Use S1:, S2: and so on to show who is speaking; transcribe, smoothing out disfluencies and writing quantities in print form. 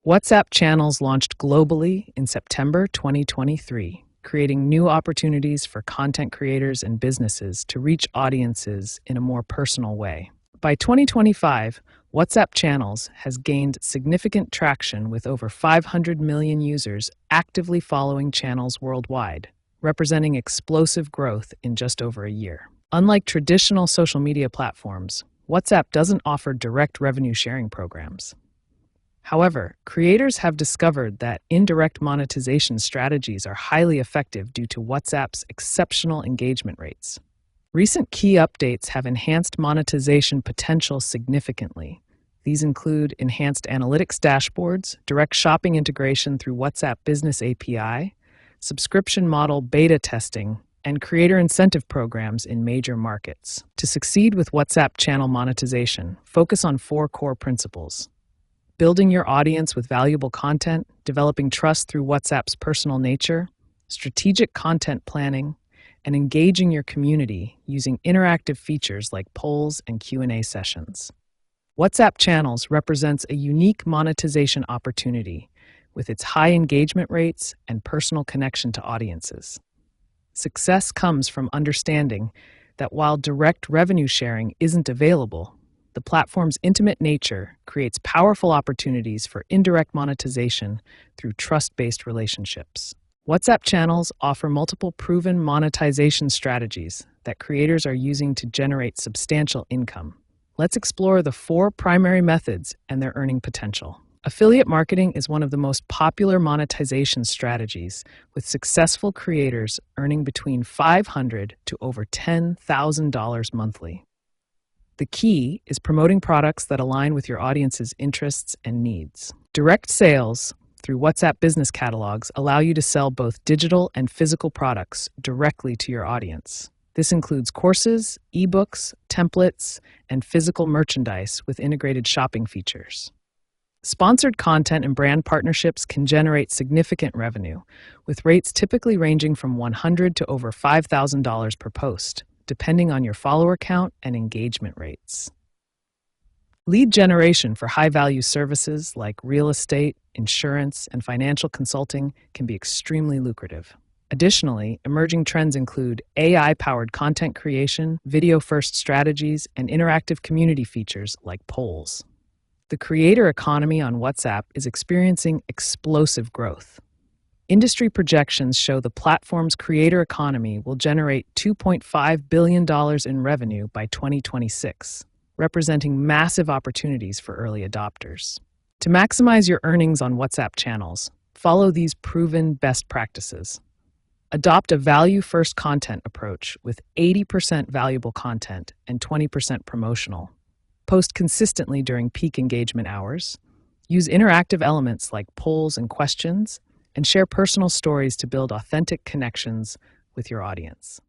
S1: WhatsApp channels launched globally in September 2023, creating new opportunities for content creators and businesses to reach audiences in a more personal way. By 2025, WhatsApp channels has gained significant traction with over 500 million users actively following channels worldwide, representing explosive growth in just over a year. Unlike traditional social media platforms, WhatsApp doesn't offer direct revenue sharing programs. However, creators have discovered that indirect monetization strategies are highly effective due to WhatsApp's exceptional engagement rates. Recent key updates have enhanced monetization potential significantly. These include enhanced analytics dashboards, direct shopping integration through WhatsApp Business API, subscription model beta testing, and creator incentive programs in major markets. To succeed with WhatsApp channel monetization, focus on 4 core principles: building your audience with valuable content, developing trust through WhatsApp's personal nature, strategic content planning, and engaging your community using interactive features like polls and Q&A sessions. WhatsApp channels represents a unique monetization opportunity with its high engagement rates and personal connection to audiences. Success comes from understanding that while direct revenue sharing isn't available, the platform's intimate nature creates powerful opportunities for indirect monetization through trust-based relationships. WhatsApp channels offer multiple proven monetization strategies that creators are using to generate substantial income. Let's explore the 4 primary methods and their earning potential. Affiliate marketing is one of the most popular monetization strategies, with successful creators earning between $500 to over $10,000 monthly. The key is promoting products that align with your audience's interests and needs. Direct sales through WhatsApp business catalogs allow you to sell both digital and physical products directly to your audience. This includes courses, ebooks, templates, and physical merchandise with integrated shopping features. Sponsored content and brand partnerships can generate significant revenue, with rates typically ranging from $100 to over $5,000 per post, depending on your follower count and engagement rates. Lead generation for high-value services like real estate, insurance, and financial consulting can be extremely lucrative. Additionally, emerging trends include AI-powered content creation, video-first strategies, and interactive community features like polls. The creator economy on WhatsApp is experiencing explosive growth. Industry projections show the platform's creator economy will generate $2.5 billion in revenue by 2026, representing massive opportunities for early adopters. To maximize your earnings on WhatsApp channels, follow these proven best practices. Adopt a value-first content approach with 80% valuable content and 20% promotional. Post consistently during peak engagement hours. Use interactive elements like polls and questions, and share personal stories to build authentic connections with your audience.